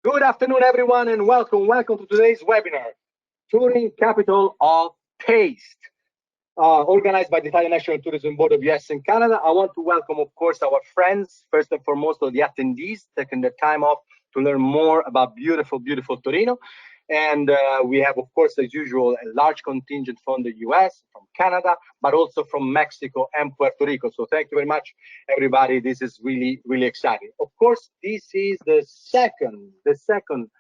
Good afternoon, everyone, and welcome to today's webinar, Turin, Capital of Taste, organized by the Italian National Tourism Board of US and Canada. I want to welcome, of course, our friends, first and foremost, of the attendees, taking their time off to learn more about beautiful, beautiful Torino. And we have, of course, as usual, a large contingent from the US, from Canada, but also from Mexico and Puerto Rico. So thank you very much, everybody. This is really, really exciting. Of course, this is the second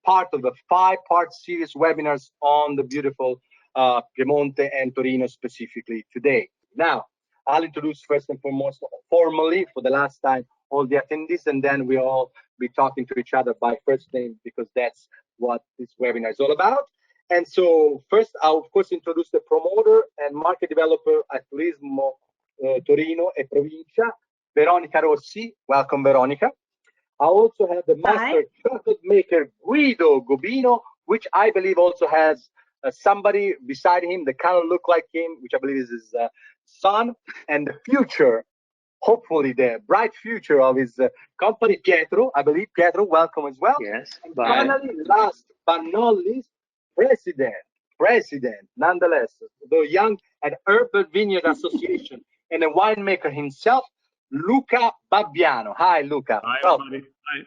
part of the 5-part series webinars on the beautiful Piemonte and Torino specifically today. Now, I'll introduce first and foremost, formally, for the last time, all the attendees, and then we all be talking to each other by first name, because that's what this webinar is all about. And so first, I'll of course introduce the promoter and market developer at Turismo Torino e Provincia, Veronica Rossi. Welcome, Veronica. I also have the master chocolate maker, Guido Gobino, which I believe also has somebody beside him that kind of look like him, which I believe is his son, and the future, hopefully the bright future of his company, Pietro. I believe, Pietro, welcome as well. Yes. And finally, last but not least, president, nonetheless, the Young and Urban Vineyard Association and a winemaker himself, Luca Babbiano. Hi, Luca. Hi, everybody. Hi.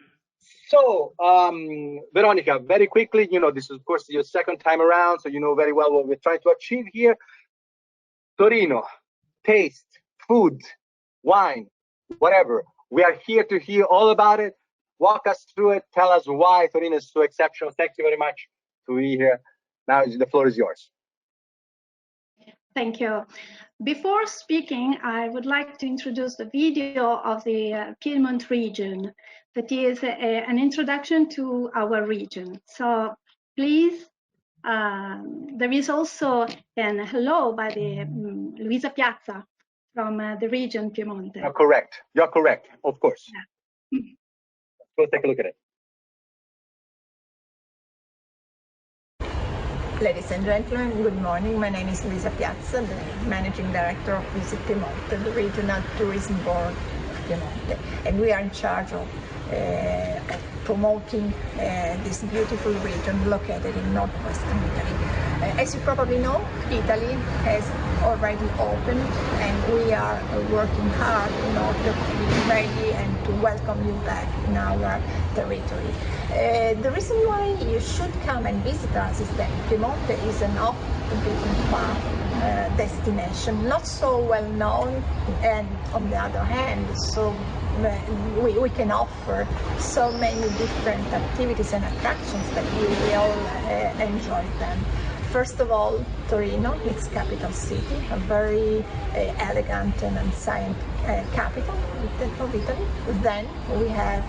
So, Veronica, very quickly, you know, this is, of course, your second time around, so you know very well what we're trying to achieve here. Torino, taste, food, wine, whatever. We are here to hear all about it. Walk us through it. Tell us why Torino is so exceptional. Thank you very much to be here. Now the floor is yours. Thank you. Before speaking, I would like to introduce the video of the Piedmont region. That is an introduction to our region. So please, there is also an hello by the Luisa Piazza from the region Piemonte. You're correct. You're correct, of course. Yeah. Let's go take a look at it. Ladies and gentlemen, good morning. My name is Luisa Piazza, the Managing Director of Visit Piemonte, the Regional Tourism Board of Piemonte. And we are in charge of promoting this beautiful region located in northwestern Italy. As you probably know, Italy has already opened, and we are working hard in order to be ready and to welcome you back in our territory. The reason why you should come and visit us is that Piemonte is an off-the-beaten path destination, not so well known, and on the other hand, so we can offer so many different activities and attractions that you will enjoy them. First of all, Torino, its capital city, a very elegant and ancient capital of Italy. Then we have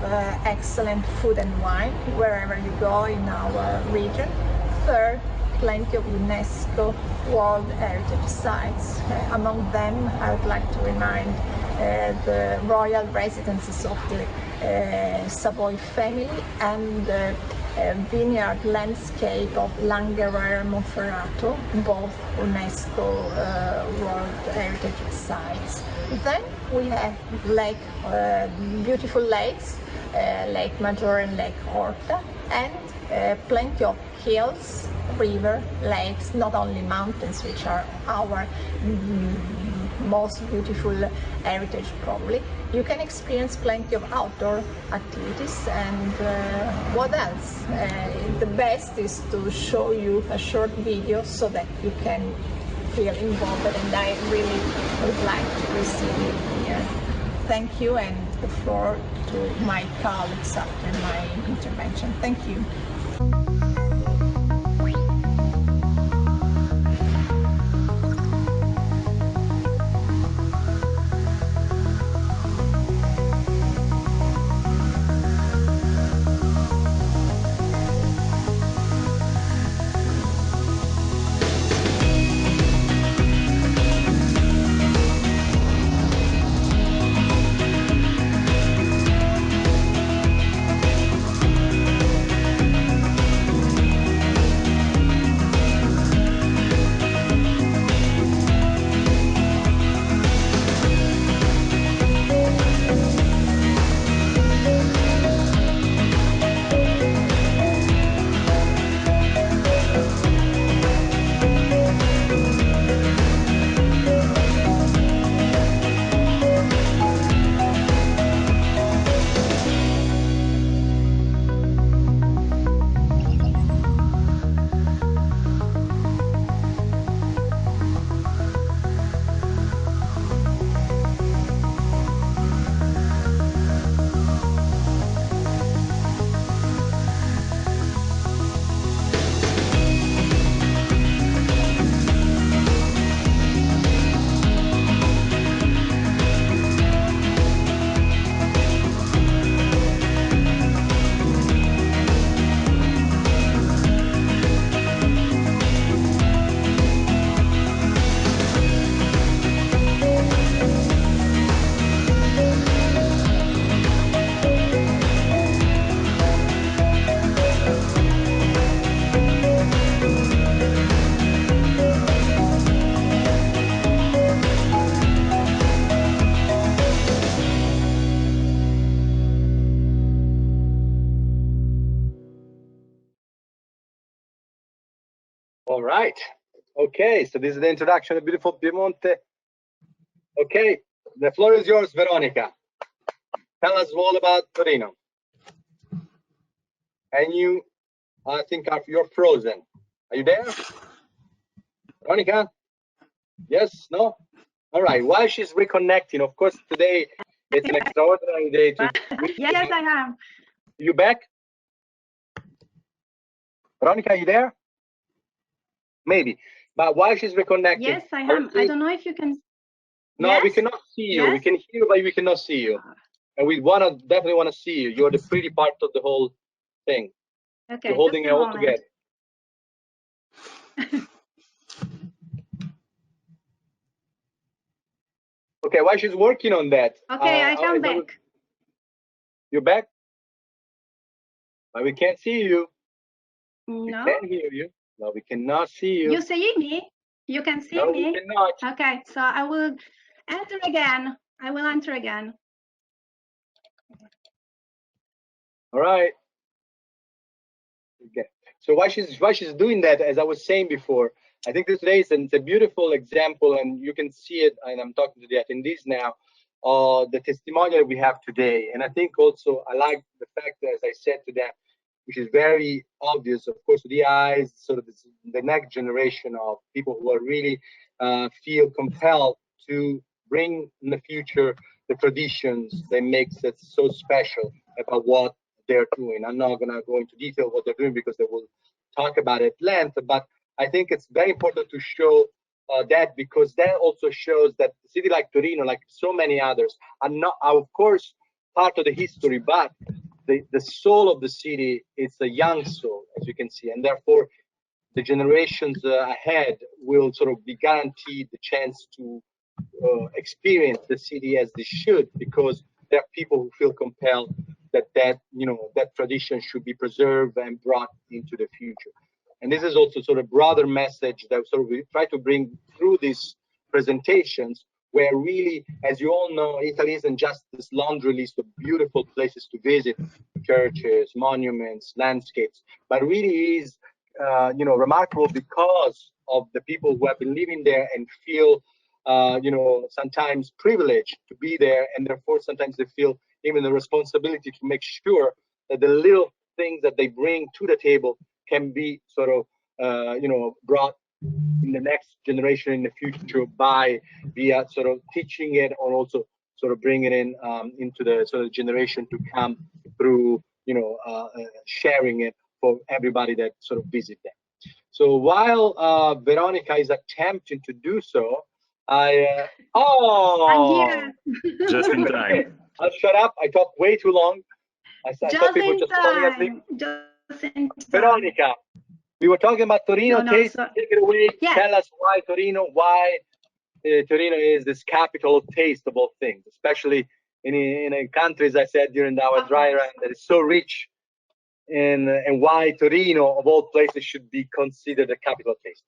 excellent food and wine wherever you go in our region. Third, plenty of UNESCO World Heritage Sites. Among them, I would like to remind the royal residences of the Savoy family and the vineyard landscape of Langherrera Monferrato, both UNESCO World Heritage Sites. Then we have beautiful lakes, Lake Maggiore and Lake Orta, and plenty of hills, river, lakes, not only mountains, which are our most beautiful heritage probably. You can experience plenty of outdoor activities, and what else? The best is to show you a short video so that you can feel involved, and I really would like to receive you here. Thank you, and the floor to my colleagues after my intervention. Thank you. All right. Okay, so this is the introduction of beautiful Piemonte. Okay, the floor is yours, Veronica. Tell us all about Torino. And you, I think you're frozen. Are you there? Veronica? Yes? No? All right. While she's reconnecting, of course, today it's an extraordinary day to. Yes, I am. You back? Veronica, are you there? Maybe. But while she's reconnecting. Yes, I am. I don't know if you can. No, yes? we cannot see you. Yes? We can hear you, but we cannot see you. And we definitely want to see you. You're the pretty part of the whole thing. Okay. You're holding it all together. Okay, while she's working on that. Okay, I come back. You're back? But we can't see you. No. We can hear you. No, we cannot see you. You see me? You can see no, me? We cannot. Okay, so I will enter again. I will enter again. All right. Okay. So while she's doing that, as I was saying before, I think this today is a beautiful example, and you can see it, and I'm talking to the attendees now, the testimonial we have today. And I think also I like the fact that, as I said to them, which is very obvious, of course, to the eyes, sort of the next generation of people who are really feel compelled to bring in the future the traditions that makes it so special about what they're doing. I'm not going to go into detail what they're doing because they will talk about it at length, but I think it's very important to show that, because that also shows that a city like Torino, like so many others, are not, of course, part of the history, but the soul of the city is a young soul, as you can see, and therefore the generations ahead will sort of be guaranteed the chance to experience the city as they should, because there are people who feel compelled that tradition should be preserved and brought into the future. And this is also sort of broader message that sort of we try to bring through these presentations, where really, as you all know, Italy isn't just this laundry list of beautiful places to visit, churches, monuments, landscapes, but really is remarkable because of the people who have been living there and feel sometimes privileged to be there, and therefore sometimes they feel even the responsibility to make sure that the little things that they bring to the table can be sort of brought in the next generation in the future via sort of teaching it, or also sort of bringing it into the sort of generation to come through sharing it for everybody that sort of visit them. So while Veronica is attempting to do so, I'm here. Just in time. I'll shut up. I talk way too long. I thought people just falling asleep. Just in time. Veronica, we were talking about Torino. Take it away. Yeah. Tell us why Torino. Why Torino is this capital of taste of all things, especially in a country, as I said during our dry run, that is so rich, and why Torino, of all places, should be considered a capital of taste.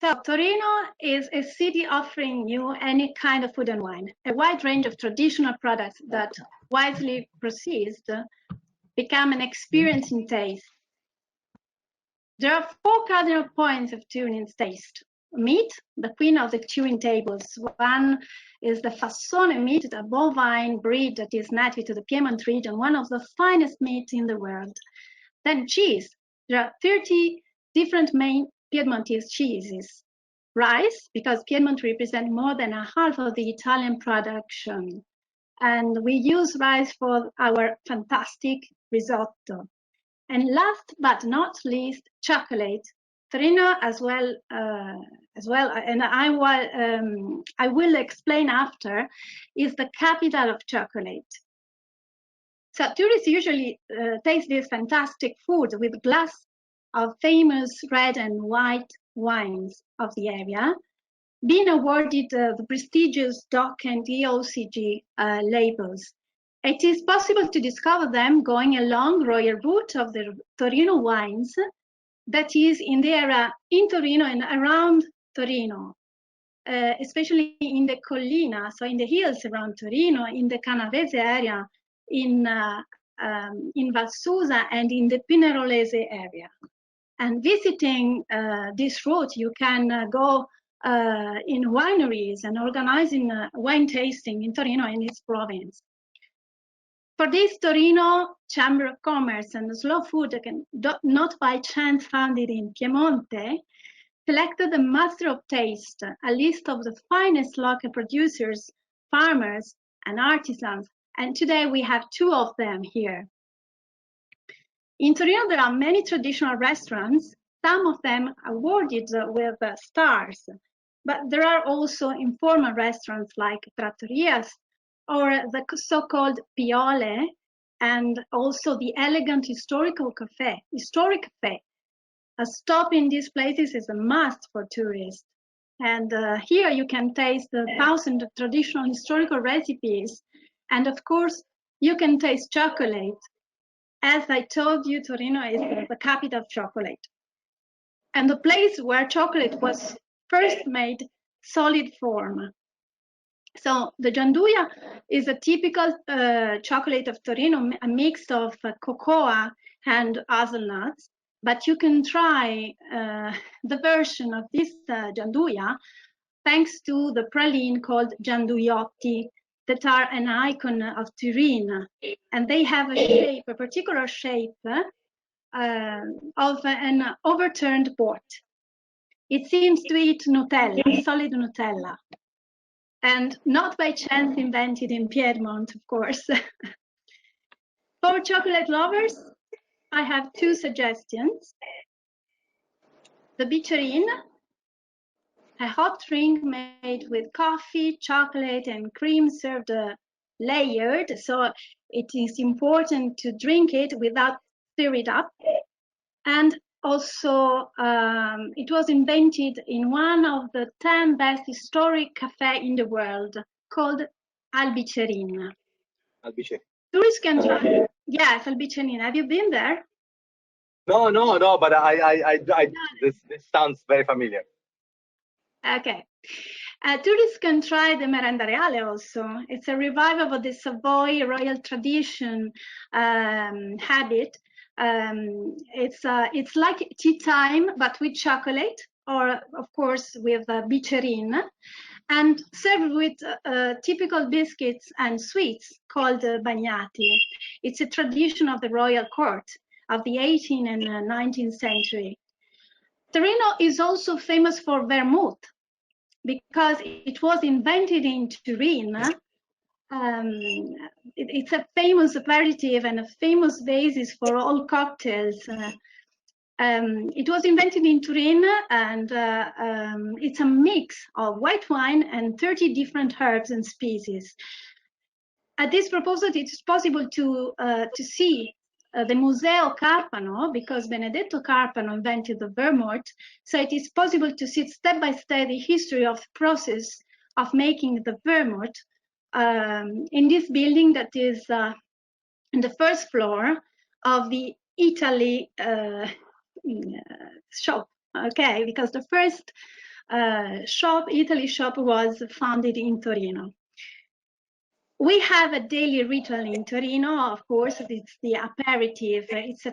So Torino is a city offering you any kind of food and wine, a wide range of traditional products that, wisely processed, become an experience in taste. There are 4 cardinal points of Turin's taste. Meat, the queen of the Turin tables. One is the Fassone meat, a bovine breed that is native to the Piedmont region, one of the finest meats in the world. Then cheese. There are 30 different main Piedmontese cheeses. Rice, because Piedmont represents more than a half of the Italian production. And we use rice for our fantastic risotto. And last but not least, chocolate. Torino, as well, and I will explain after, is the capital of chocolate. So tourists usually taste this fantastic food with glass of famous red and white wines of the area, being awarded the prestigious DOC and EOCG labels. It is possible to discover them going along royal route of the Torino wines, that is in the area in Torino and around Torino, especially in the Collina, so in the hills around Torino, in the Canavese area, in Valsusa, and in the Pinerolese area. And visiting this route, you can go in wineries and organizing wine tasting in Torino and its province. For this, Torino Chamber of Commerce and Slow Food, not by chance founded in Piemonte, selected the Master of Taste, a list of the finest local producers, farmers, and artisans. And today we have 2 of them here. In Torino, there are many traditional restaurants, some of them awarded with stars, but there are also informal restaurants like trattorias or the so-called piole, and also the elegant historic cafe. A stop in these places is a must for tourists. And here you can taste the 1,000 traditional historical recipes. And of course, you can taste chocolate. As I told you, Torino is the capital of chocolate. And the place where chocolate was first made solid form. So the gianduja is a typical chocolate of Torino, a mix of cocoa and hazelnuts. But you can try the version of this gianduja thanks to the praline called gianduiotti that are an icon of Turin. And they have a shape, a particular shape of an overturned pot. It seems to eat Nutella, solid Nutella. And not by chance invented in Piedmont, of course. For chocolate lovers, I have 2 suggestions. The Bicerin, a hot drink made with coffee, chocolate, and cream served layered. So it is important to drink it without stir it up. And also, it was invented in one of the 10 best historic cafes in the world, called Albicerin. Albicerin. Tourists can try. Yes, Albicerin. Have you been there? No, but this sounds very familiar. Okay. Tourists can try the merenda reale also. It's a revival of the Savoy royal tradition habit. It's like tea time, but with chocolate, or of course with bicerin, and served with typical biscuits and sweets called bagnati. It's a tradition of the royal court of the 18th and 19th century. Torino is also famous for vermouth because it was invented in Turin. It's a famous aperitif and a famous basis for all cocktails. It was invented in Turin, and it's a mix of white wine and 30 different herbs and species. At this proposal, it's possible to see the Museo Carpano, because Benedetto Carpano invented the vermouth. So it is possible to see step by step the history of the process of making the vermouth in this building that is in the first floor of the Italy shop. Okay, because the first Italy shop was founded in Torino. We have a daily ritual in Torino, of course. It's the aperitif. It's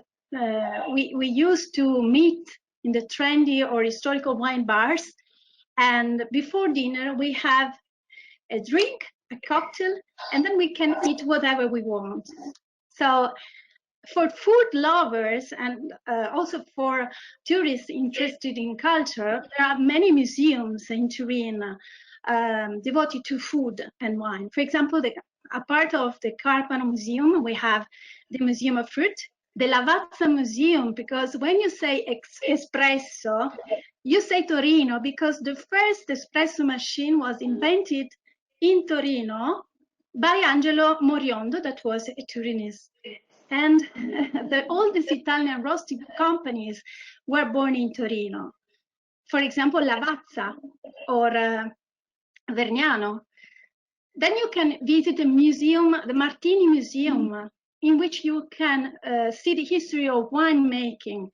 we used to meet in the trendy or historical wine bars, and before dinner we have a drink, a cocktail, and then we can eat whatever we want. So for food lovers and also for tourists interested in culture, there are many museums in Turin devoted to food and wine. For example, a part of the Carpano Museum, we have the Museum of Fruit, the Lavazza Museum, because when you say espresso, you say Torino, because the first espresso machine was invented in Torino by Angelo Moriondo, that was a Turinese. And the oldest Italian roasting companies were born in Torino. For example, Lavazza or Vergnano. Then you can visit a museum, the Martini Museum, in which you can see the history of winemaking.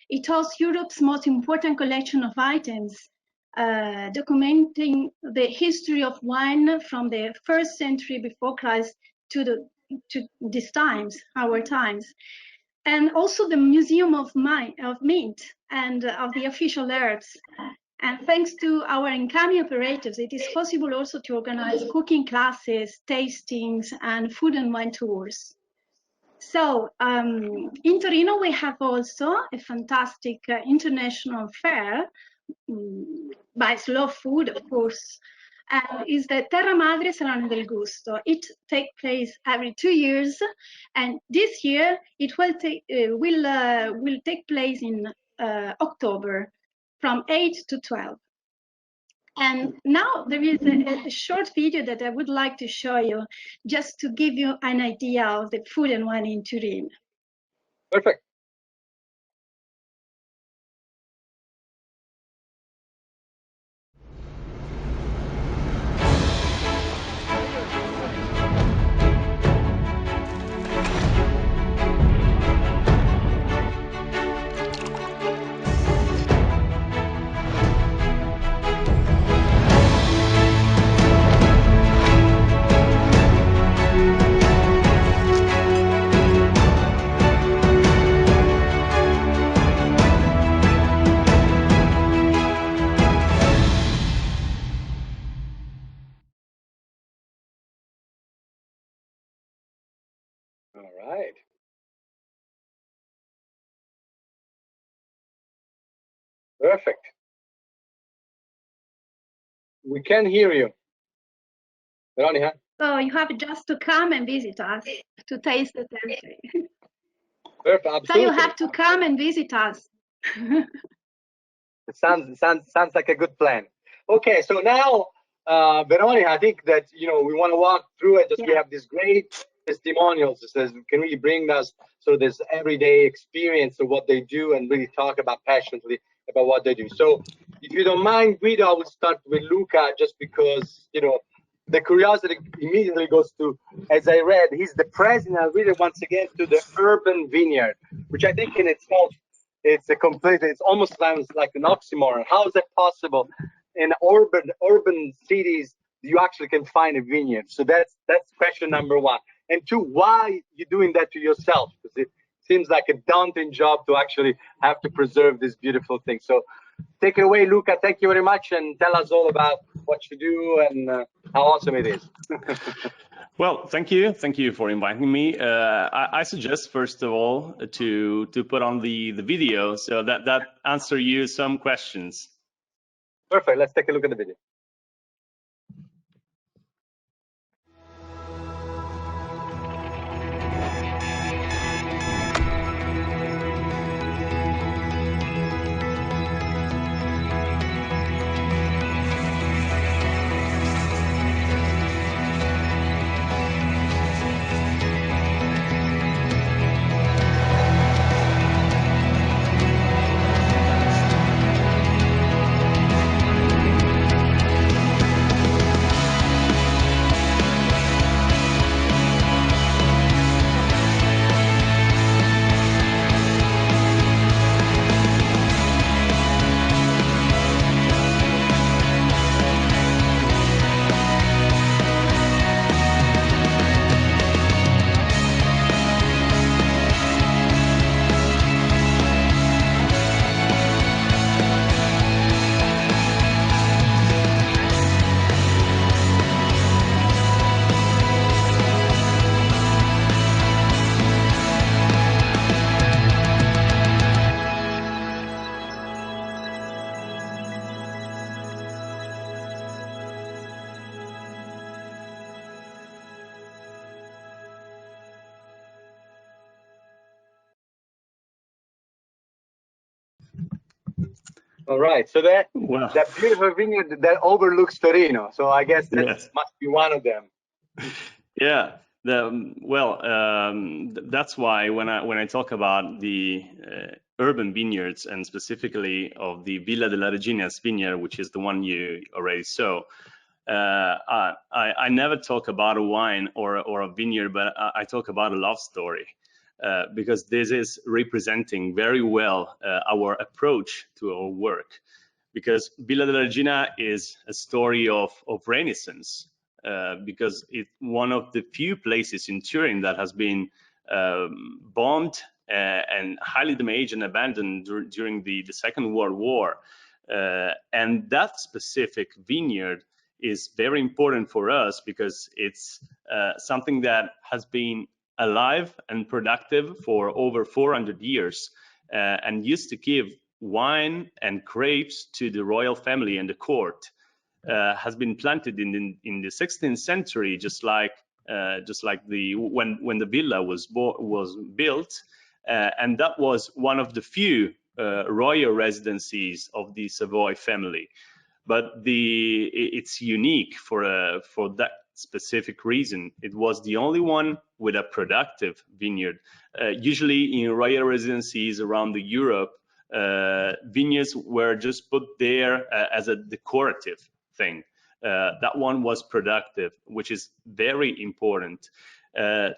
It hosts Europe's most important collection of items, documenting the history of wine from the 1st century before Christ to these times, our times. And also the Museum of Mint, and of the official herbs. And thanks to our incoming operators, it is possible also to organize cooking classes, tastings, and food and wine tours. So in Torino, we have also a fantastic international fair by Slow Food, of course, and is the Terra Madre Salone del Gusto. It takes place every 2 years, and this year it will take place in October from 8 to 12. And now there is a short video that I would like to show you, just to give you an idea of the food and wine in Turin. Perfect. All right. Perfect. We can hear you. Veronica? So you have just to come and visit us to taste the territory. Perfect. Absolutely. So you have to come and visit us. It sounds like a good plan. Okay, so now, Veronica, I think that we want to walk through it. Just we have these great testimonials that says can really bring us sort of this everyday experience of what they do and really talk about passionately about what they do. So, if you don't mind, Guido, I will start with Luca just because the curiosity immediately goes to, as I read, he's the president. I read it once again to the Urban Vineyard, which I think in itself it's almost sounds like an oxymoron. How is it possible in urban cities you actually can find a vineyard? So that's question number one. And two, why you doing that to yourself? Because it seems like a daunting job to actually have to preserve this beautiful thing. So take it away, Luca. Thank you very much, and tell us all about what you do and how awesome it is. Well, thank you. Thank you for inviting me. I suggest, first of all, to put on the video so that answer you some questions. Perfect. Let's take a look at the video. All right, so that beautiful vineyard that overlooks Torino. So I guess that must be one of them. Yeah. That's why when I talk about the urban vineyards and specifically of the Villa della Regina's vineyard, which is the one you already saw, I never talk about a wine or a vineyard, but I talk about a love story. Because this is representing very well our approach to our work. Because Villa della Regina is a story of Renaissance, because it's one of the few places in Turin that has been bombed and highly damaged and abandoned during the Second World War. And that specific vineyard is very important for us because it's something that has been alive and productive for over 400 years and used to give wine and grapes to the royal family and the court. Has been planted in the 16th century, just like when the villa was built, and that was one of the few royal residencies of the Savoy family. But it's unique for that specific reason. It was the only one with a productive vineyard. Usually in royal residencies around Europe, vineyards were just put there as a decorative thing. That one was productive, which is very important.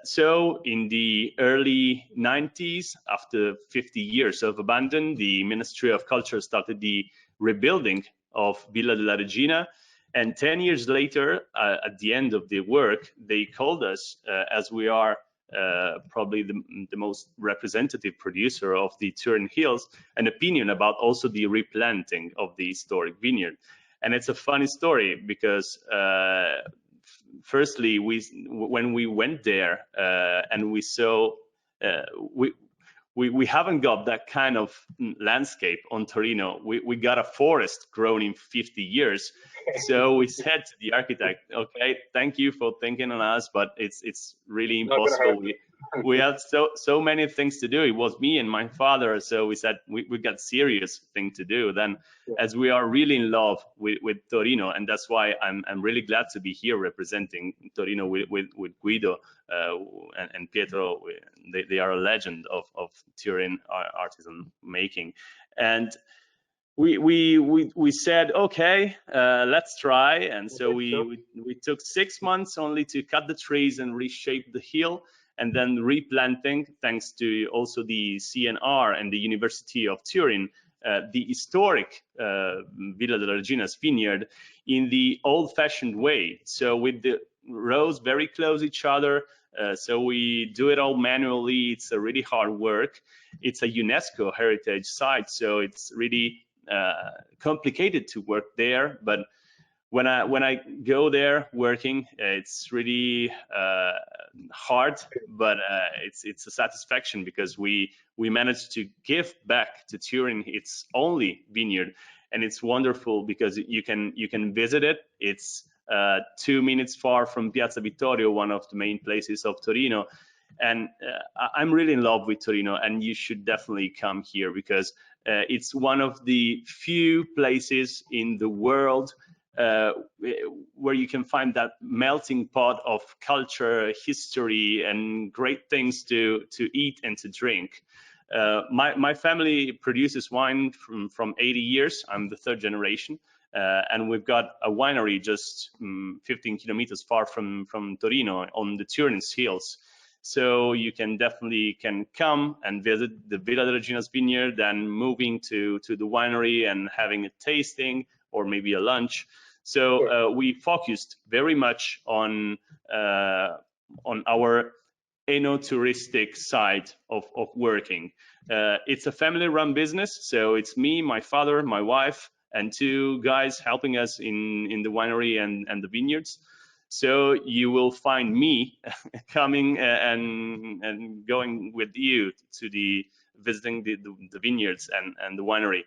So in the early 90s, after 50 years of abandon, the Ministry of Culture started the rebuilding of Villa della Regina. And 10 years later, at the end of the work, they called us, as we are probably the most representative producer of the Turin Hills, an opinion about also the replanting of the historic vineyard. And it's a funny story because firstly, when we went there and we saw, we haven't got that kind of landscape on Torino. We got a forest grown in 50 years. So we said to the architect, okay, thank you for thinking on us, but it's really impossible. We had so many things to do. It was me and my father. So we said, we got serious thing to do. Then as we are really in love with Torino, and that's why I'm really glad to be here representing Torino with Guido and Pietro. They are a legend of Turin artisan making. And we said, okay, let's try. And so we took 6 months only to cut the trees and reshape the hill, and then replanting, thanks to also the CNR and the University of Turin, the historic Villa della Regina's vineyard in the old-fashioned way. So with the rows very close each other, so we do it all manually. It's a really hard work. It's a UNESCO heritage site, so it's really complicated to work there. But when I go there working, it's really hard, but it's a satisfaction because we managed to give back to Turin its only vineyard, and it's wonderful because you can visit it. It's 2 minutes far from Piazza Vittorio, one of the main places of Torino. And I'm really in love with Torino, and you should definitely come here because it's one of the few places in the world where you can find that melting pot of culture, history, and great things to eat and to drink. My family produces wine from 80 years. I'm the third generation. And we've got a winery just 15 kilometers far from Torino on the Turin Hills. So you can definitely come and visit the Villa della Regina's vineyard, then moving to the winery and having a tasting or maybe a lunch. So we focused very much on our eno-touristic side of working. It's a family-run business, so it's me, my father, my wife, and 2 guys helping us in the winery and the vineyards. So you will find me coming and going with you to visiting the vineyards and the winery.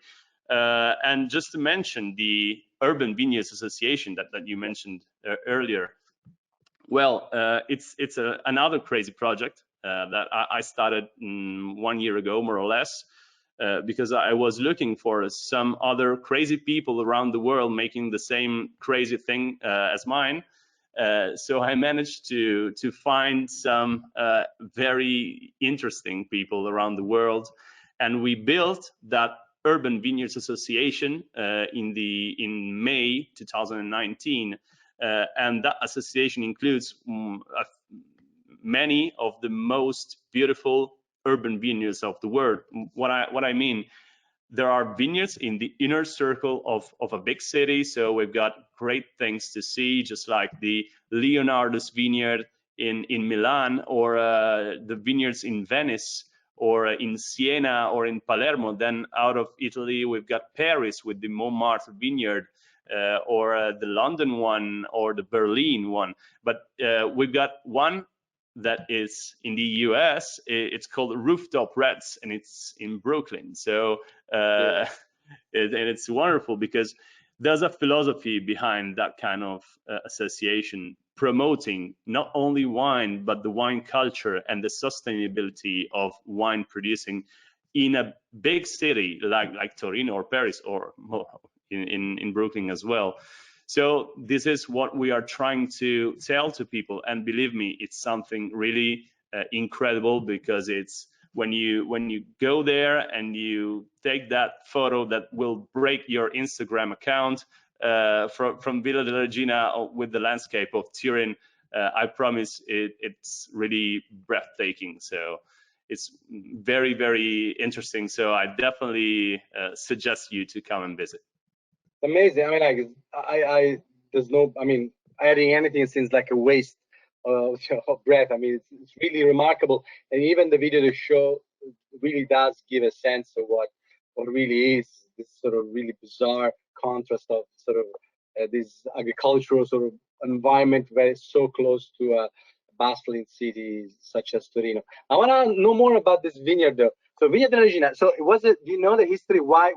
And just to mention the Urban Vineyards Association that you mentioned earlier. Well, it's another crazy project that I started 1 year ago, more or less, because I was looking for some other crazy people around the world making the same crazy thing as mine. So I managed to find some very interesting people around the world, and we built that Urban Vineyards Association in May 2019, and that association includes many of the most beautiful urban vineyards of the world. What I mean, there are vineyards in the inner circle of a big city, so we've got great things to see, just like the Leonardo's vineyard in Milan, or the vineyards in Venice, or in Siena or in Palermo. Then out of Italy, we've got Paris with the Montmartre vineyard, or the London one, or the Berlin one. But we've got one that is in the US. It's called Rooftop Reds, and it's in Brooklyn. So and it's wonderful because there's a philosophy behind that kind of association, promoting not only wine, but the wine culture and the sustainability of wine producing in a big city like Torino or Paris, or in Brooklyn as well. So this is what we are trying to tell to people, and believe me, it's something really incredible, because it's when you go there and you take that photo that will break your Instagram account from Villa della Regina with the landscape of Turin, I promise it's really breathtaking. So it's very, very interesting. So I definitely suggest you to come and visit. Amazing. I mean, like, I there's no, I mean, adding anything seems like a waste of breath. I mean, it's really remarkable, and even the video to show really does give a sense of what really is this sort of really bizarre contrast of sort of this agricultural sort of environment, very so close to a bustling city such as Torino. I want to know more about this vineyard, though. So Vigna della Regina. So was it? Do you know the history? Why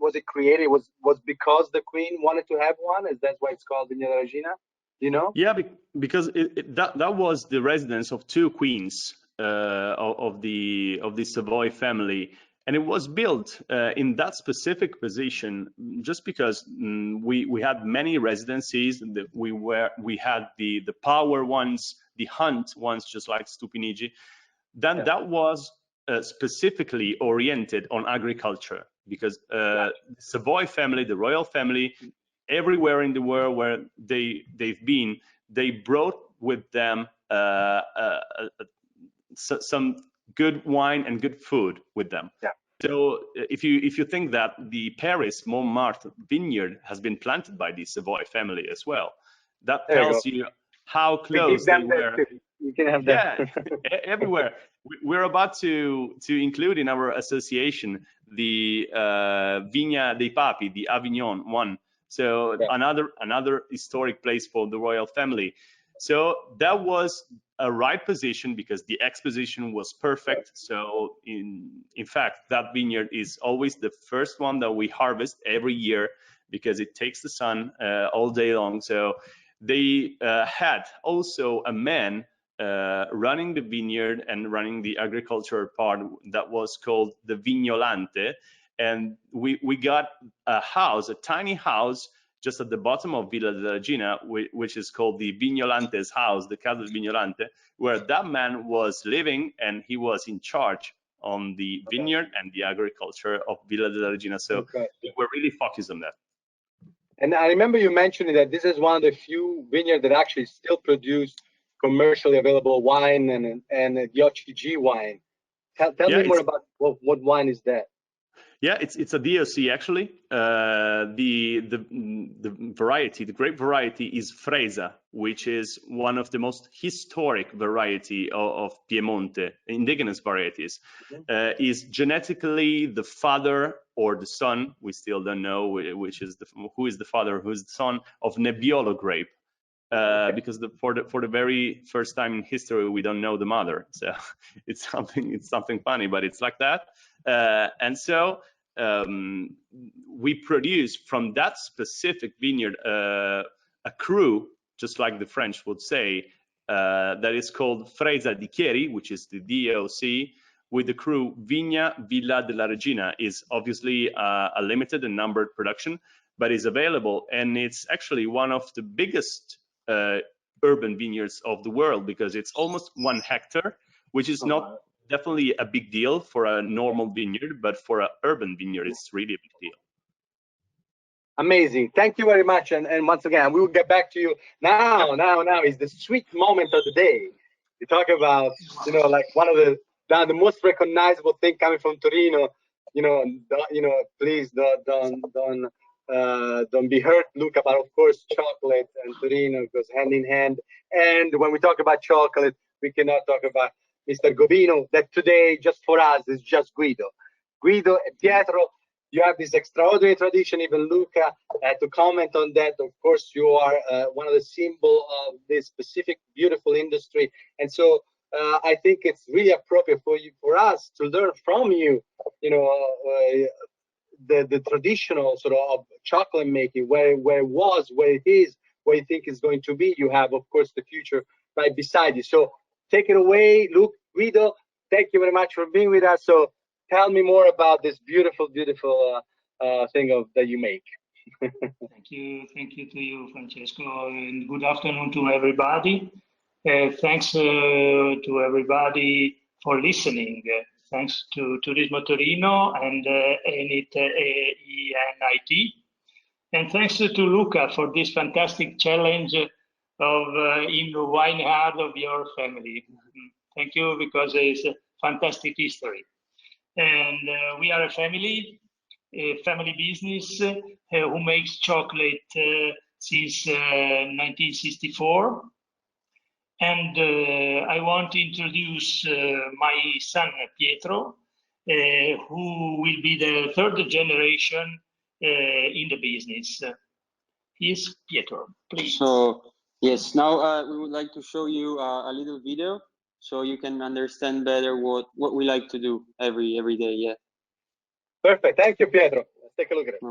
was it created? Was because the Queen wanted to have one? Is that why it's called Vigna della Regina? Do you know? Yeah, because that was the residence of two queens of the Savoy family, and it was built in that specific position just because we had many residencies. We had the power ones, the hunt ones, just like Stupinigi. Then that was specifically oriented on agriculture, because the Savoy family, the royal family, everywhere in the world where they've been, they brought with them some good wine and good food with them. Yeah. So if you think that the Paris Montmartre vineyard has been planted by the Savoy family as well, that tells you how close they were. You can have that. Yeah, everywhere. We're about to include in our association the Vigna dei Papi, the Avignon one. So another historic place for the royal family. So that was a right position because the exposition was perfect. So in fact, that vineyard is always the first one that we harvest every year because it takes the sun all day long. So they had also a man running the vineyard and running the agricultural part that was called the Vignolante. And we got a house, a tiny house, just at the bottom of Villa della Regina, which is called the Vignolante's house, the Casa del Vignolante, where that man was living, and he was in charge on the vineyard and the agriculture of Villa della Regina. So we were really focused on that. And I remember you mentioning that this is one of the few vineyards that actually still produce commercially available wine and the OCG wine. Tell me more about what wine is that? Yeah, it's a DOC actually. The variety, the grape variety is Fresa, which is one of the most historic variety of Piemonte, indigenous varieties. Is genetically the father or the son, we still don't know who is the father, who is the son of Nebbiolo grape. Because for the very first time in history, we don't know the mother. So it's something funny, but it's like that. And so we produce from that specific vineyard a cru, just like the French would say, that is called Fresa di Chieri, which is the DOC, with the cru Vigna Villa della Regina. Is obviously a limited and numbered production, but is available, and it's actually one of the biggest urban vineyards of the world because it's almost 1 hectare, which is not definitely a big deal for a normal vineyard, but for an urban vineyard, it's really a big deal. Amazing. Thank you very much. And once again, we will get back to you. Now is the sweet moment of the day. We talk about, like one of the most recognizable thing coming from Torino, please don't be hurt, Luca, but of course, chocolate and Torino goes hand in hand. And when we talk about chocolate, we cannot talk about Mr. Govino, that today, just for us, is just Guido. Guido and Pietro, you have this extraordinary tradition, even Luca, to comment on that. Of course, you are one of the symbols of this specific beautiful industry. And so I think it's really appropriate for us to learn from you, the traditional sort of chocolate making, where it was, where it is, where you think it's going to be. You have, of course, the future right beside you. So take it away, Luke, Guido. Thank you very much for being with us. So tell me more about this beautiful, beautiful thing that you make. Thank you to you, Francesco, and good afternoon to everybody. Thanks to everybody for listening. Thanks to Turismo Torino and ENIT. And thanks to Luca for this fantastic challenge of in the wine heart of your family. Thank you, because it's a fantastic history. And we are a family business who makes chocolate since 1964. And I want to introduce my son, Pietro, who will be the third generation in the business. Here's Pietro, please. So, yes, now we would like to show you a little video so you can understand better what we like to do every day, yeah. Perfect, thank you, Pietro. Let's take a look at it.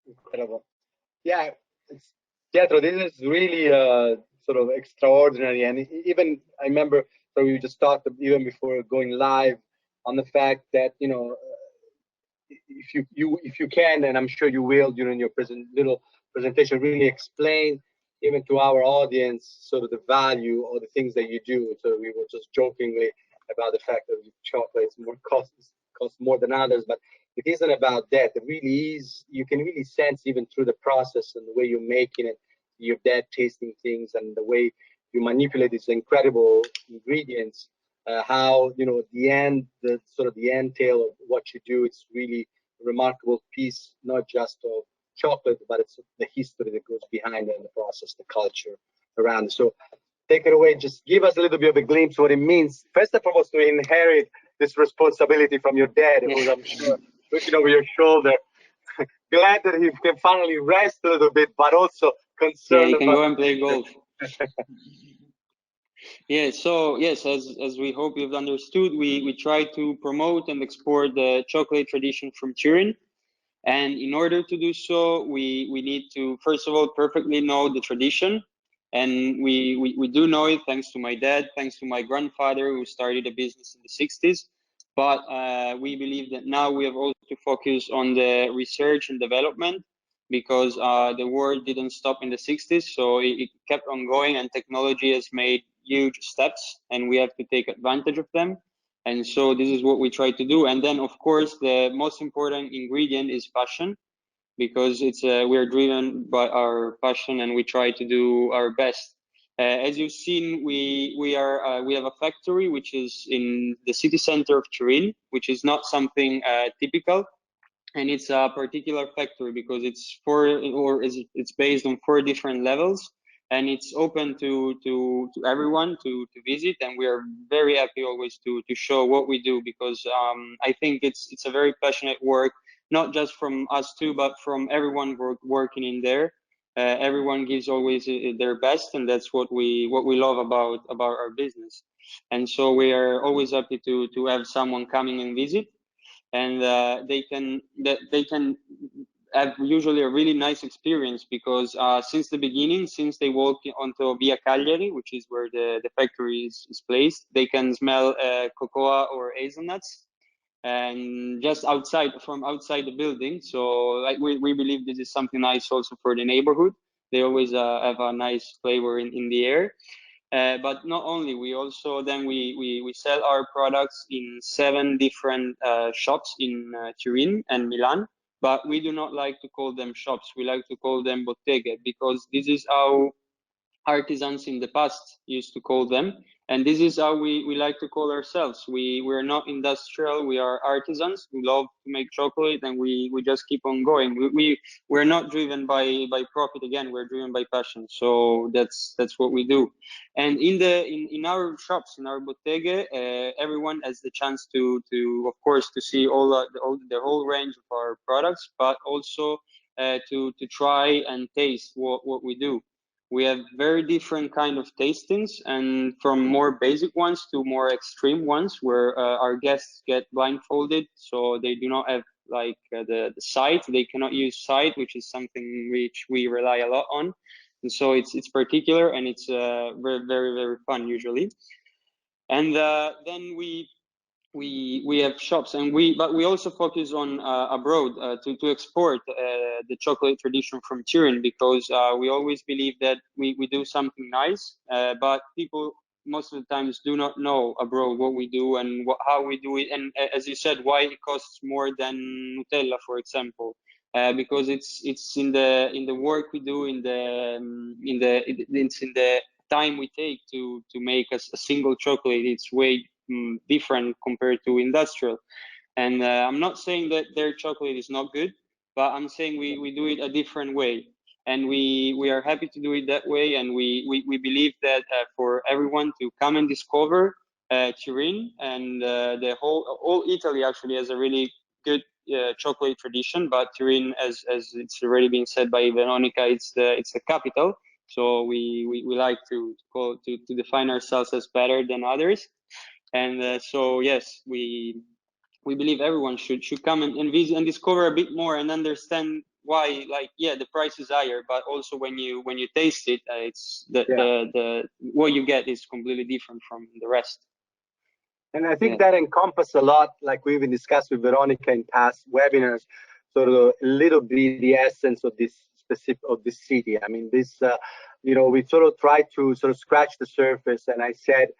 Incredible. Yeah, Pietro, this is really sort of extraordinary. And even I remember, so we just talked even before going live on the fact that, if you can, and I'm sure you will during your little presentation, really explain even to our audience sort of the value or the things that you do. So we were just jokingly about the fact that chocolate is costs more than others, but it isn't about that. It really is. You can really sense even through the process and the way you're making it, your dad tasting things and the way you manipulate these incredible ingredients. How the end tail of what you do. It's really a remarkable piece, not just of chocolate, but it's the history that goes behind it and the process, the culture around it. So take it away. Just give us a little bit of a glimpse of what it means. First and foremost, to inherit this responsibility from your dad, who's, I'm sure, looking over your shoulder. Glad that he can finally rest a little bit, but also concerned. Yeah, he can go and play golf. Yeah, so yes, as we hope you've understood, we try to promote and export the chocolate tradition from Turin. And in order to do so, we need to, first of all, perfectly know the tradition. And we do know it thanks to my dad, thanks to my grandfather, who started a business in the 60s. But we believe that now we have also to focus on the research and development, because the world didn't stop in the 60s. So it kept on going, and technology has made huge steps, and we have to take advantage of them. And so this is what we try to do. And then, of course, the most important ingredient is passion, because it's we're driven by our passion, and we try to do our best. As you've seen, we have a factory which is in the city center of Turin, which is not something typical. And it's a particular factory because it's based on 4 different levels, and it's open to everyone to visit. And we are very happy always to show what we do, because I think it's a very passionate work, not just from us two, but from everyone working in there. Everyone gives always their best, and that's what we love about our business. And so we are always happy to have someone coming and visit. And they can have usually a really nice experience, because since the beginning, since they walk onto Via Cagliari, which is where the factory is placed, they can smell cocoa or hazelnuts, and just from outside the building. So like we believe this is something nice also for the neighborhood. They always have a nice flavor in the air. But not only, we also then we sell our products in 7 different shops in Turin and Milan. But we do not like to call them shops. We like to call them botteghe, because this is how artisans in the past used to call them. And this is how we like to call ourselves. We're not industrial, we are artisans. We love to make chocolate, and we just keep on going. We're not driven by profit. Again, we're driven by passion. So that's what we do. And in our shops, in our botteghe, everyone has the chance to of course to see the whole range of our products, but also to try and taste what we do. We have very different kind of tastings, and from more basic ones to more extreme ones, where our guests get blindfolded, so they do not have like the sight. They cannot use sight, which is something which we rely a lot on. And so it's particular, and it's very, very, very fun usually. And then we have shops, and we also focus on abroad to export the chocolate tradition from Turin, because we always believe that we do something nice, but people most of the times do not know abroad what we do and how we do it, and as you said, why it costs more than Nutella, for example. Because it's in the work we do, it's in the time we take to make a single chocolate. It's way different compared to industrial. And I'm not saying that their chocolate is not good, but I'm saying we do it a different way, and we are happy to do it that way. And we believe that for everyone to come and discover Turin, and the whole Italy actually has a really good chocolate tradition, but Turin, as it's already been said by Veronica, it's the capital. So we like to define ourselves as better than others. And so yes, we believe everyone should come and visit and discover a bit more and understand why. Like, yeah, the price is higher, but also when you taste it, it's the what you get is completely different from the rest. And I think that encompasses a lot, like we even discussed with Veronica in past webinars, sort of a little bit the essence of this city. I mean, this, we sort of tried to sort of scratch the surface. And I said,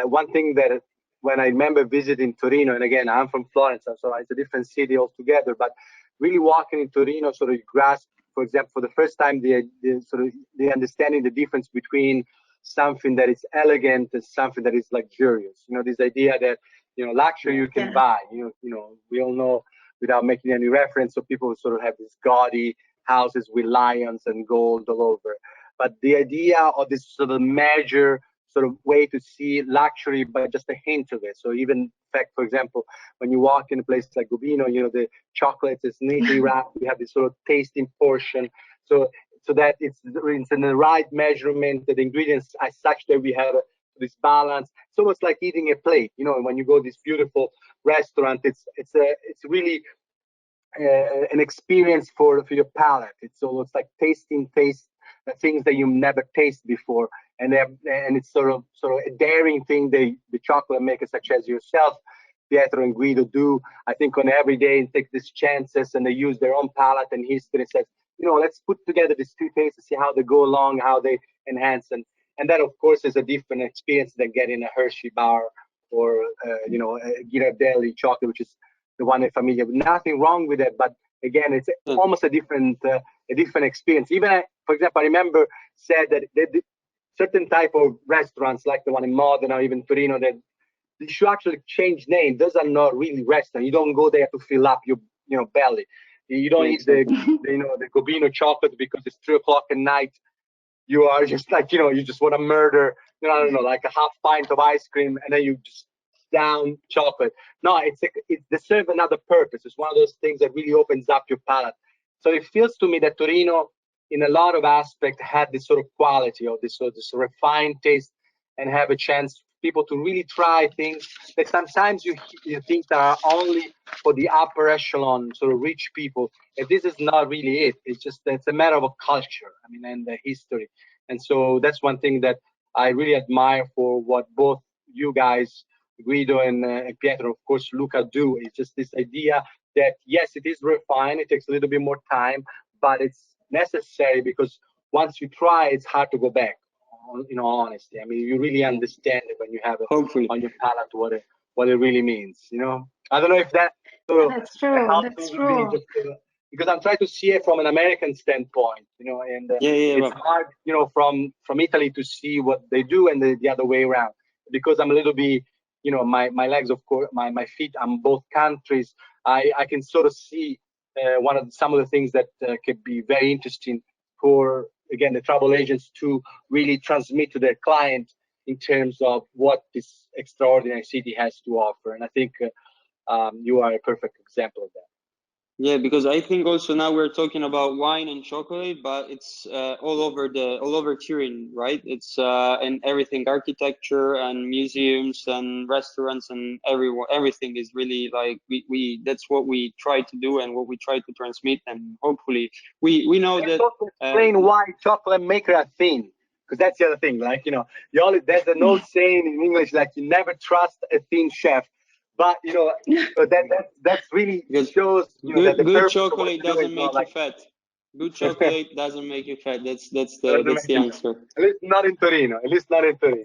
one thing that when I remember visiting Torino, and again, I'm from Florence, so it's a different city altogether, but really walking in Torino, sort of grasp, for example, for the first time, the understanding the difference between something that is elegant and something that is luxurious. This idea that luxury you can buy. We all know, without making any reference, so people sort of have these gaudy houses with lions and gold all over. But the idea of this sort of major sort of way to see luxury, but just a hint of it. So even, in fact, for example, when you walk in a place like Gubino, the chocolate is neatly wrapped. We have this sort of tasting portion. So that it's in the right measurement, that the ingredients are such that we have this balance. It's almost like eating a plate. When you go to this beautiful restaurant, it's really an experience for your palate. It's almost like tasting things that you never tasted before, and it's sort of a daring thing the chocolate makers such as yourself, Pietro and Guido, do. I think on every day and take these chances, and they use their own palate and history and says, let's put together these two tastes to see how they go along, how they enhance, and that of course is a different experience than getting a Hershey bar or a Ghirardelli chocolate, which is the one I'm familiar with. Nothing wrong with it, but again, it's almost a different experience. Even, for example, I remember said that certain type of restaurants, like the one in Modena or even Torino, that they should actually change name. Those are not really restaurants. You don't go there to fill up your belly. You don't eat the Gobino chocolate because it's 3 o'clock at night. You are just like, you just want to murder, I don't know, like a half pint of ice cream, and then you just down chocolate. No, it serves another purpose. It's one of those things that really opens up your palate. So it feels to me that Torino, in a lot of aspects, had this sort of quality of this refined taste, and have a chance people to really try things that sometimes you think that are only for the upper echelon, sort of rich people. And this is not really it. It's a matter of a culture, and the history. And so that's one thing that I really admire for what both you guys, Guido and Pietro, of course, Luca, do. It's just this idea that, yes, it is refined. It takes a little bit more time, but it's necessary, because once you try, it's hard to go back. In all honesty, you really understand it when you have it on your palate what it really means. I don't know if that that's true. That's true. Because I'm trying to see it from an American standpoint, and it's hard, from Italy to see what they do, and the other way around, because I'm a little bit, my legs, of course, my feet, I'm both countries. I can sort of see some of the things that could be very interesting for, again, the travel agents to really transmit to their client in terms of what this extraordinary city has to offer. And I think you are a perfect example of that. Yeah, because I think also now we're talking about wine and chocolate, but it's all over Turin, right? It's and everything, architecture and museums and restaurants and everything is really like we that's what we try to do and what we try to transmit, and hopefully we know that. Explain why chocolate maker are thin, because that's the other thing. Like there's an old saying in English, like you never trust a thin chef. But that's really shows that the good chocolate doesn't make you fat. Good chocolate doesn't make you fat. That's the answer. At least not in Torino.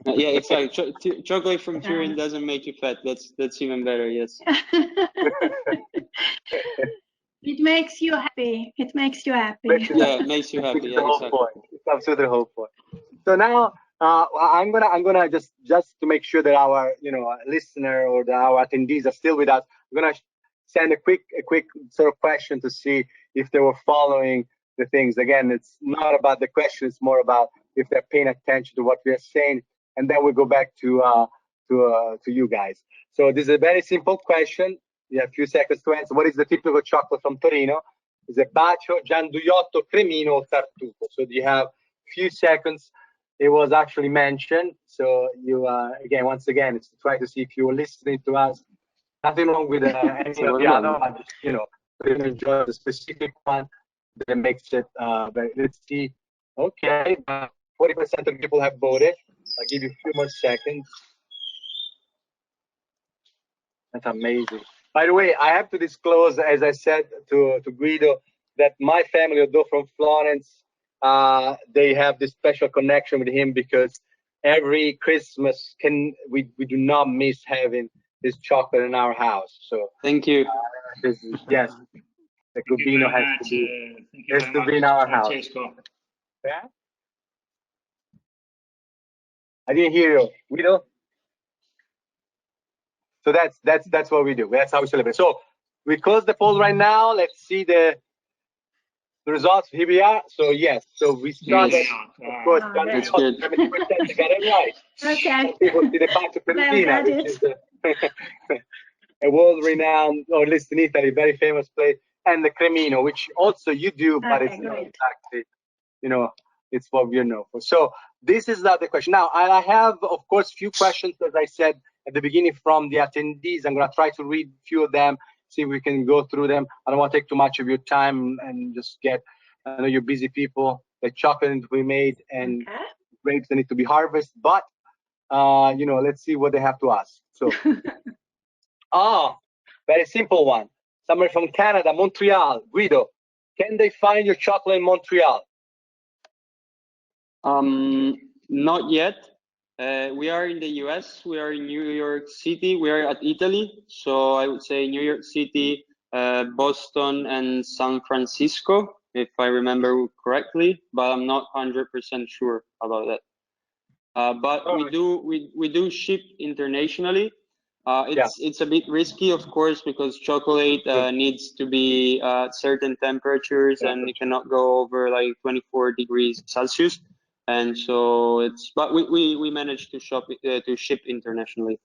Yeah, exactly. Chocolate from Turin doesn't make you fat. That's even better. Yes. It makes you happy. It makes you happy. Yeah, it makes you happy. Yeah, exactly. It's absolutely the whole point. So now I'm gonna just to make sure that our listener or our attendees are still with us. I'm gonna send a quick sort of question to see if they were following the things. Again, it's not about the question; it's more about if they're paying attention to what we are saying, and then we go back to you guys. So this is a very simple question. You have a few seconds to answer. What is the typical chocolate from Torino? Is it Bacio, Gianduiotto, Cremino, or Tartufo? So you have a few seconds. It was actually mentioned. So you, once again, it's to try to see if you were listening to us. Nothing wrong with any of the other, but just, enjoy the specific one that makes it, let's see. Okay, 40% of people have voted. I'll give you a few more seconds. That's amazing. By the way, I have to disclose, as I said to Guido, that my family, although from Florence, they have this special connection with him, because every Christmas we do not miss having this chocolate in our house. So thank you. Yes, the Gobino has to be in our house. Yeah? I didn't hear you, Guido. So that's what we do. That's how we celebrate. So we close the poll right now. Let's see the results. Here we are. So yes. So we started. Of course, that's good. 70% got it right. Okay. People see the Bacio Perugina, which is a world-renowned, or at least in Italy, very famous place, and the Cremino, which also you do, but it's not exactly, it's what we're known for. So this is the question. Now I have, of course, few questions, as I said at the beginning, from the attendees. I'm going to try to read a few of them, see if we can go through them. I don't want to take too much of your time and just get, I know you're busy people, the chocolate needs to be made and grapes that need to be harvested, but you know, let's see what they have to ask. So, very simple one. Somebody from Canada, Montreal, Guido, can they find your chocolate in Montreal? Not yet. We are in the US, we are in New York City, we are at Italy. So I would say New York City, Boston, and San Francisco, if I remember correctly, but I'm not 100% sure about that. But we do ship internationally. It's a bit risky, of course, because chocolate needs to be at certain temperatures and it cannot go over like 24 degrees Celsius. And so but we managed to ship internationally.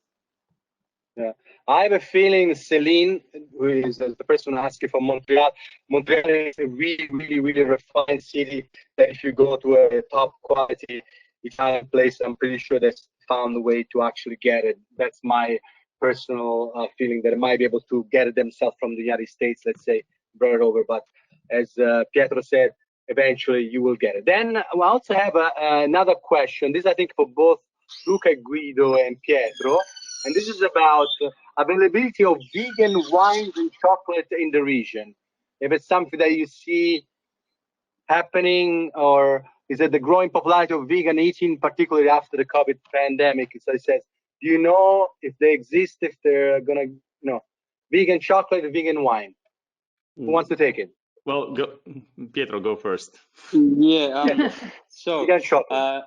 Yeah, I have a feeling Celine, who is the person asking for Montreal. Montreal is a really refined city. That if you go to a top quality Italian place, I'm pretty sure they found a way to actually get it. That's my personal feeling, that it might be able to get it themselves from the United States, let's say, brought it over. But as Pietro said, eventually you will get it. Then I also have another question. This, I think, for both Luca, Guido, and Pietro. And this is about availability of vegan wines and chocolate in the region. If it's something that you see happening, or is it the growing popularity of vegan eating, particularly after the COVID pandemic? So it says, do you know if they exist, if they're gonna, you know, vegan chocolate, vegan wine? Who wants to take it? Well, Pietro, go first. Yeah. So vegan chocolate.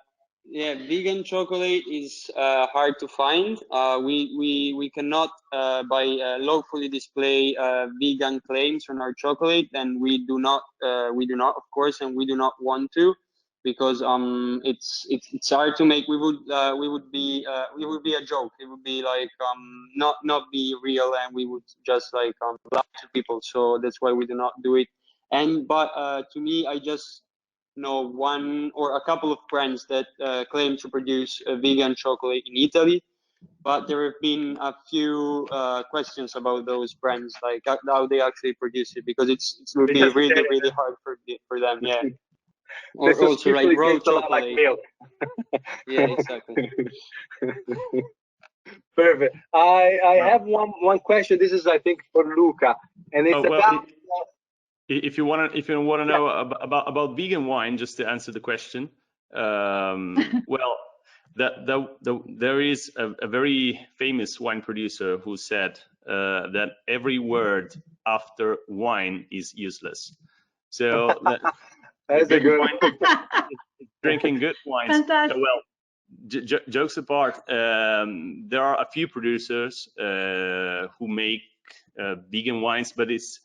Yeah, vegan chocolate is hard to find. We cannot buy lawfully display vegan claims on our chocolate, and we do not, of course, and we do not want to, because it's hard to make. We would be a joke. It would be like not be real, and we would just like lie to people. So that's why we do not do it. But to me, I just know one or a couple of brands that claim to produce vegan chocolate in Italy, but there have been a few questions about those brands, like how they actually produce it, because it would be really hard for them. Yeah. Or also like raw chocolate. Like milk. Yeah, exactly. Perfect. I have one question. This is, I think, for Luca, and it's about. If you want to know about vegan wine, just to answer the question, well, there is a very famous wine producer who said that every word after wine is useless. So that's a good wine, drinking good wines. Fantastic. Well, jokes apart, there are a few producers who make vegan wines, but it's,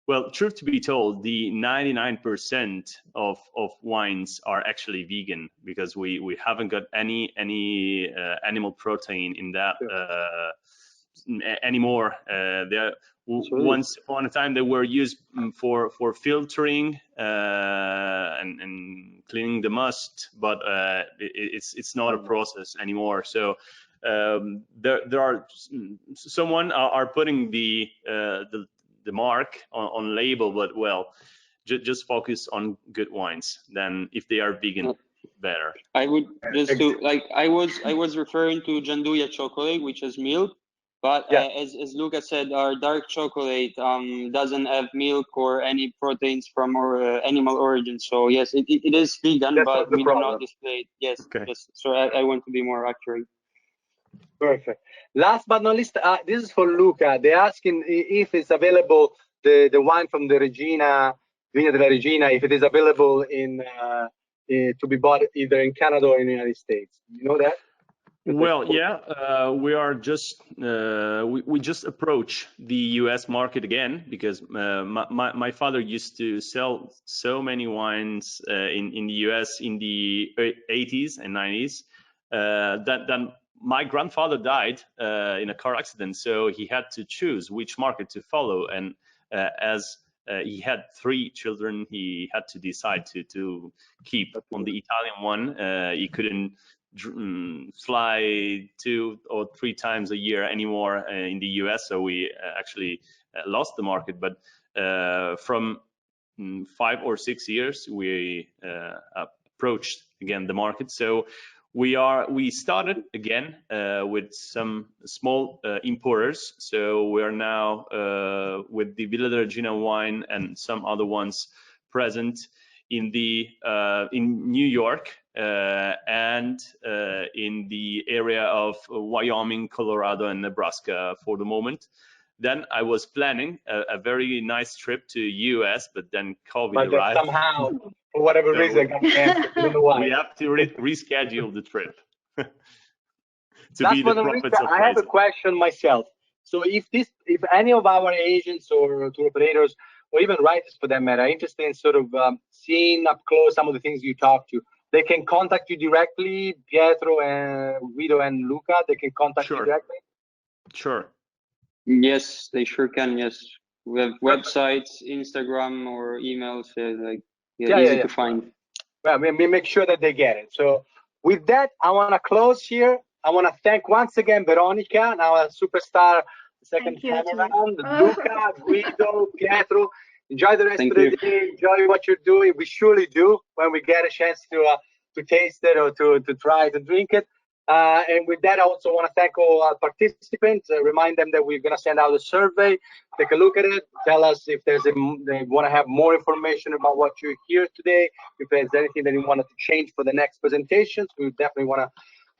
well, truth to be told, the 99% of wines are actually vegan, because we haven't got any animal protein in that anymore. Once upon a time they were used for filtering and cleaning the must, but it's not a process anymore. So there are someone are putting the mark on label, but well, just focus on good wines. Then if they are vegan, better. I would just do like I was referring to Gianduja chocolate, which is milk, but as Luca said, our dark chocolate doesn't have milk or any proteins from our animal origin. So yes, it is vegan, but we do not display it. Yes, okay. Yes. So I want to be more accurate. Perfect. Last but not least, this is for Luca. They're asking if it's available, the wine from the Regina, Vigna della Regina, if it is available to be bought either in Canada or in the United States. You know that? Well, yeah, we are just we just approach the U.S. market again, because my father used to sell so many wines in the U.S. in the 80s and 90s that my grandfather died in a car accident, so he had to choose which market to follow, and as he had 3 children, he had to decide to keep on the Italian one. He couldn't fly 2 or 3 times a year anymore in the US, so we actually lost the market, but from 5 or 6 years we approached again the market. So we started again with some small importers. So we are now with the Villa della Regina wine and some other ones present in New York and in the area of Wyoming, Colorado, and Nebraska for the moment. Then I was planning a very nice trip to US, but then COVID arrived. Somehow, for whatever reason, got canceled. I don't know why. We have to reschedule the trip. Last but not least, I have a question myself. So if any of our agents or tour operators or even writers for that matter are interested in sort of seeing up close some of the things you talk to, they can contact you directly, Pietro and Guido and Luca. They can contact you directly. Sure. Yes, they sure can. Yes, we have websites, Instagram, or emails. Easy to find. Well, we make sure that they get it. So with that, I want to close here. I want to thank once again Veronica, now a superstar, second time around. Luca, Guido, Pietro. Enjoy the rest of the day. Enjoy what you're doing. We surely do when we get a chance to taste it or to try to drink it. And with that, I also want to thank all our participants. Remind them that we're going to send out a survey. Take a look at it. Tell us if they want to have more information about what you hear today. If there's anything that you wanted to change for the next presentations, we definitely want to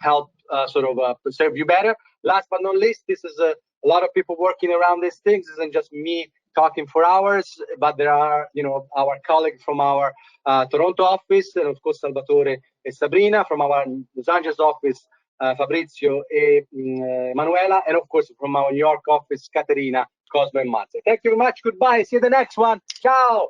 help serve you better. Last but not least, this is a lot of people working around these things. This isn't just me talking for hours, but there are, our colleagues from our Toronto office, and of course Salvatore and Sabrina, from our Los Angeles office, Fabrizio and Manuela, and of course from our New York office, Caterina, Cosmo, and Mazza. Thank you very much. Goodbye. See you the next one. Ciao.